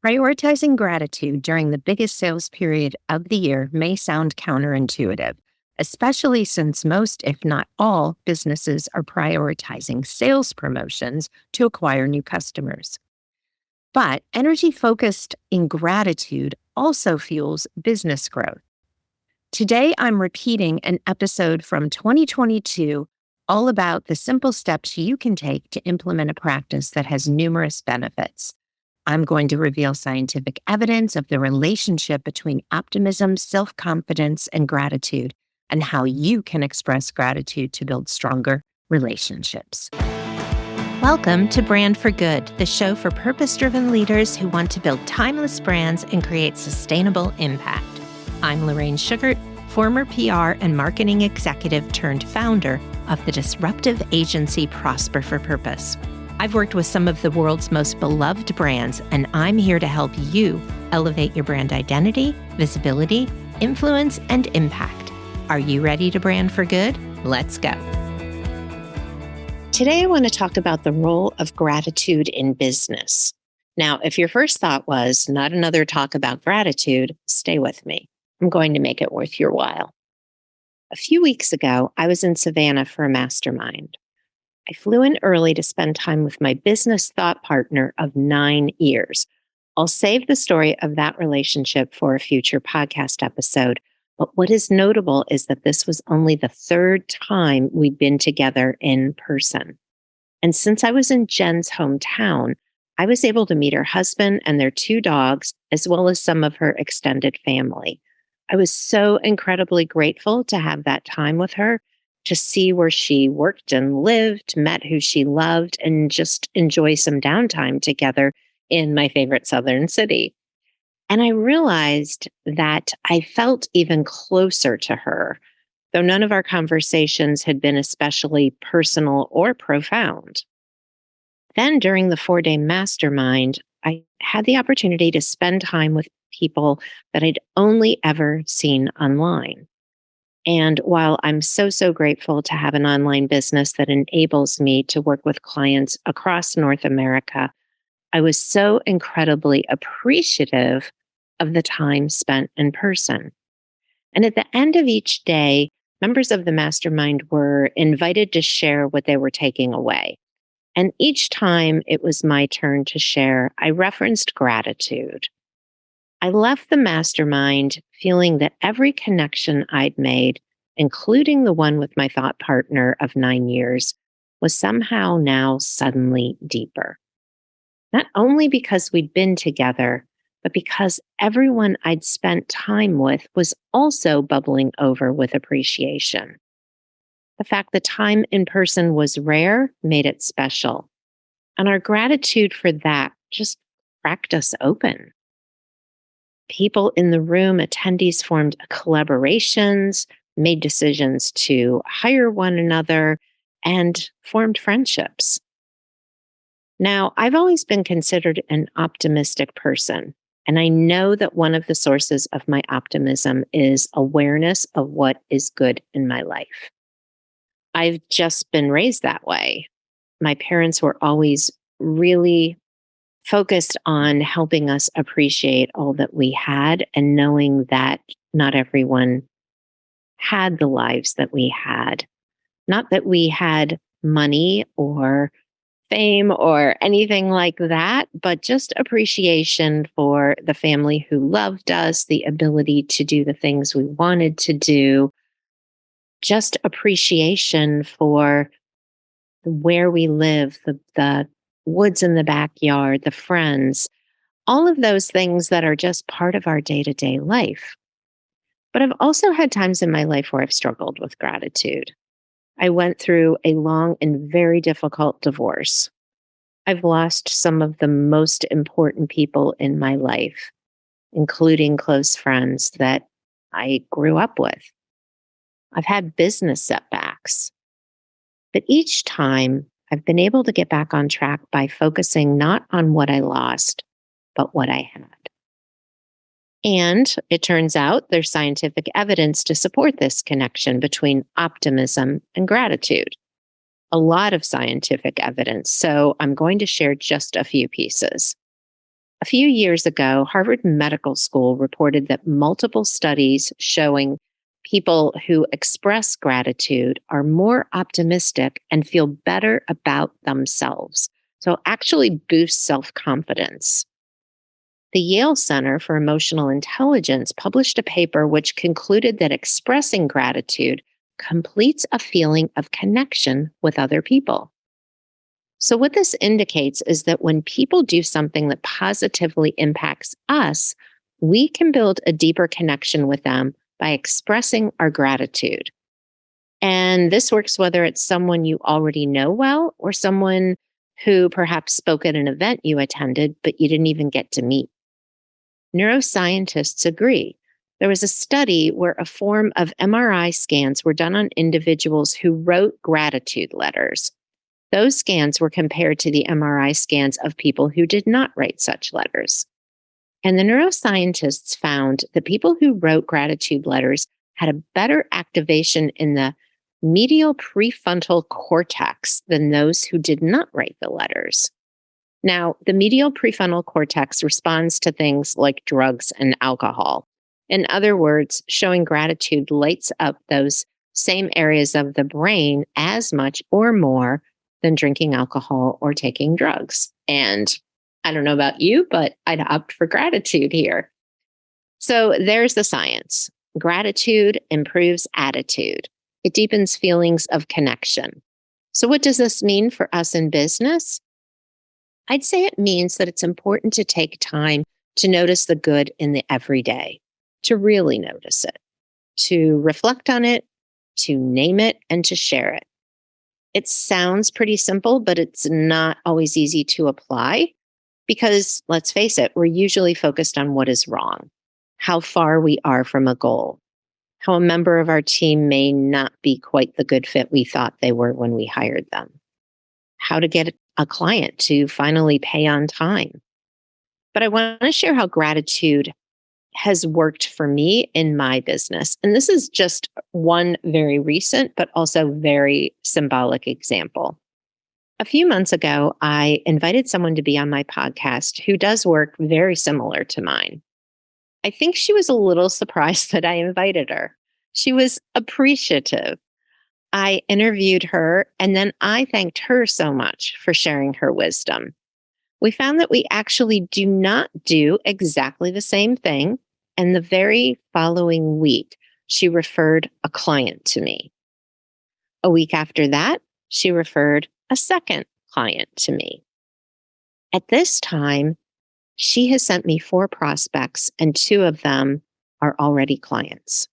Prioritizing gratitude during the biggest sales period of the year may sound counterintuitive, especially since most, if not all, businesses are prioritizing sales promotions to acquire new customers. But energy focused in gratitude also fuels business growth. Today, I'm repeating an episode from 2022 all about the simple steps you can take to implement a practice that has numerous benefits. I'm going to reveal scientific evidence of the relationship between optimism, self-confidence, and gratitude, and how you can express gratitude to build stronger relationships. Welcome to Brand for Good, the show for purpose-driven leaders who want to build timeless brands and create sustainable impact. I'm Lorraine Sugart, former PR and marketing executive turned founder of the disruptive agency Prosper for Purpose. I've worked with some of the world's most beloved brands, and I'm here to help you elevate your brand identity, visibility, influence, and impact. Are you ready to brand for good? Let's go. Today, I want to talk about the role of gratitude in business. Now, if your first thought was not another talk about gratitude, stay with me. I'm going to make it worth your while. A few weeks ago, I was in Savannah for a mastermind. I flew in early to spend time with my business thought partner of 9 years. I'll save the story of that relationship for a future podcast episode. But what is notable is that this was only the third time we'd been together in person. And since I was in Jen's hometown, I was able to meet her husband and their 2 dogs, as well as some of her extended family. I was so incredibly grateful to have that time with her, to see where she worked and lived, met who she loved, and just enjoy some downtime together in my favorite southern city. And I realized that I felt even closer to her, though none of our conversations had been especially personal or profound. Then during the 4-day mastermind, I had the opportunity to spend time with people that I'd only ever seen online. And while I'm so grateful to have an online business that enables me to work with clients across North America, I was so incredibly appreciative of the time spent in person. And at the end of each day, members of the mastermind were invited to share what they were taking away. And each time it was my turn to share, I referenced gratitude. I left the mastermind feeling that every connection I'd made, including the one with my thought partner of 9 years, was somehow now suddenly deeper. Not only because we'd been together, but because everyone I'd spent time with was also bubbling over with appreciation. The fact that time in person was rare made it special. And our gratitude for that just cracked us open. People in the room, attendees formed collaborations, made decisions to hire one another, and formed friendships. Now, I've always been considered an optimistic person, and I know that one of the sources of my optimism is awareness of what is good in my life. I've just been raised that way. My parents were always really focused on helping us appreciate all that we had and knowing that not everyone had the lives that we had. Not that we had money or fame or anything like that, but just appreciation for the family who loved us, the ability to do the things we wanted to do, just appreciation for where we live, the woods in the backyard, the friends, all of those things that are just part of our day-to-day life. But I've also had times in my life where I've struggled with gratitude. I went through a long and very difficult divorce. I've lost some of the most important people in my life, including close friends that I grew up with. I've had business setbacks. But each time, I've been able to get back on track by focusing not on what I lost, but what I had. And it turns out there's scientific evidence to support this connection between optimism and gratitude. A lot of scientific evidence. So I'm going to share just a few pieces. A few years ago, Harvard Medical School reported that multiple studies showing people who express gratitude are more optimistic and feel better about themselves. So, actually boosts self confidence. The Yale Center for Emotional Intelligence published a paper which concluded that expressing gratitude completes a feeling of connection with other people. So, what this indicates is that when people do something that positively impacts us, we can build a deeper connection with them by expressing our gratitude. And this works whether it's someone you already know well or someone who perhaps spoke at an event you attended, but you didn't even get to meet. Neuroscientists agree. There was a study where a form of MRI scans were done on individuals who wrote gratitude letters. Those scans were compared to the MRI scans of people who did not write such letters. And the neuroscientists found that people who wrote gratitude letters had a better activation in the medial prefrontal cortex than those who did not write the letters. Now, the medial prefrontal cortex responds to things like drugs and alcohol. In other words, showing gratitude lights up those same areas of the brain as much or more than drinking alcohol or taking drugs. And I don't know about you, but I'd opt for gratitude here. So there's the science. Gratitude improves attitude. It deepens feelings of connection. So what does this mean for us in business? I'd say it means that it's important to take time to notice the good in the everyday, to really notice it, to reflect on it, to name it, and to share it. It sounds pretty simple, but it's not always easy to apply because, let's face it, we're usually focused on what is wrong, how far we are from a goal, how a member of our team may not be quite the good fit we thought they were when we hired them, how to get a client to finally pay on time. But I want to share how gratitude has worked for me in my business. And this is just one very recent, but also very symbolic example. A few months ago, I invited someone to be on my podcast who does work very similar to mine. I think she was a little surprised that I invited her. She was appreciative. I interviewed her and then I thanked her so much for sharing her wisdom. We found that we actually do not do exactly the same thing. And the very following week, she referred a client to me. A week after that, she referred a second client to me. At this time, she has sent me 4 prospects, and 2 of them are already clients.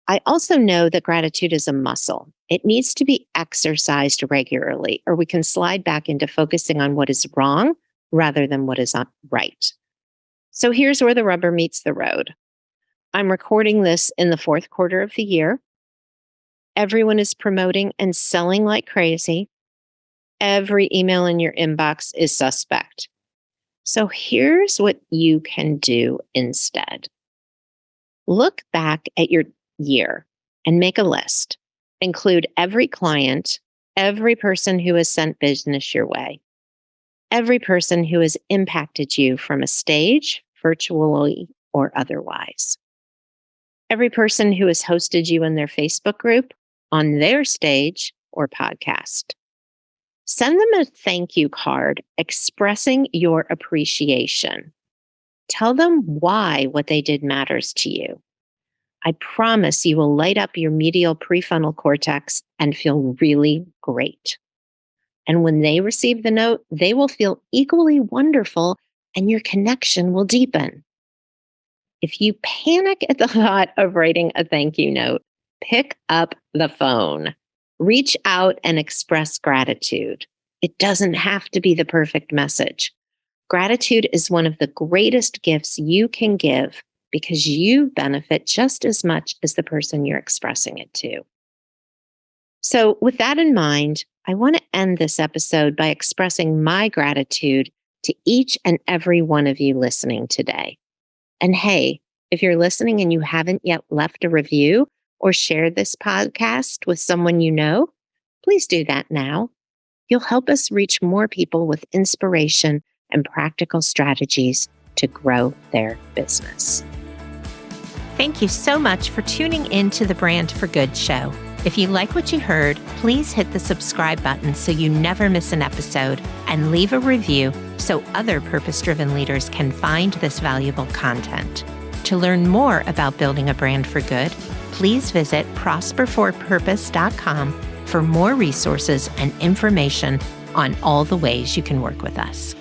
I also know that gratitude is a muscle. It needs to be exercised regularly, or we can slide back into focusing on what is wrong rather than what is right. So here's where the rubber meets the road. I'm recording this in the 4th quarter of the year. Everyone is promoting and selling like crazy. Every email in your inbox is suspect. So here's what you can do instead. Look back at your year and make a list. Include every client, every person who has sent business your way, every person who has impacted you from a stage, virtually or otherwise, every person who has hosted you in their Facebook group, on their stage or podcast. Send them a thank you card expressing your appreciation. Tell them why what they did matters to you. I promise you will light up your medial prefrontal cortex and feel really great. And when they receive the note, they will feel equally wonderful and your connection will deepen. If you panic at the thought of writing a thank you note, pick up the phone. Reach out and express gratitude. It doesn't have to be the perfect message. Gratitude is one of the greatest gifts you can give because you benefit just as much as the person you're expressing it to. So, with that in mind, I want to end this episode by expressing my gratitude to each and every one of you listening today. And hey, if you're listening and you haven't yet left a review or shared this podcast with someone you know, please do that now. You'll help us reach more people with inspiration and practical strategies to grow their business. Thank you so much for tuning in to the Brand for Good show. If you like what you heard, please hit the subscribe button so you never miss an episode, and leave a review so other purpose-driven leaders can find this valuable content. To learn more about building a brand for good, please visit prosperforpurpose.com for more resources and information on all the ways you can work with us.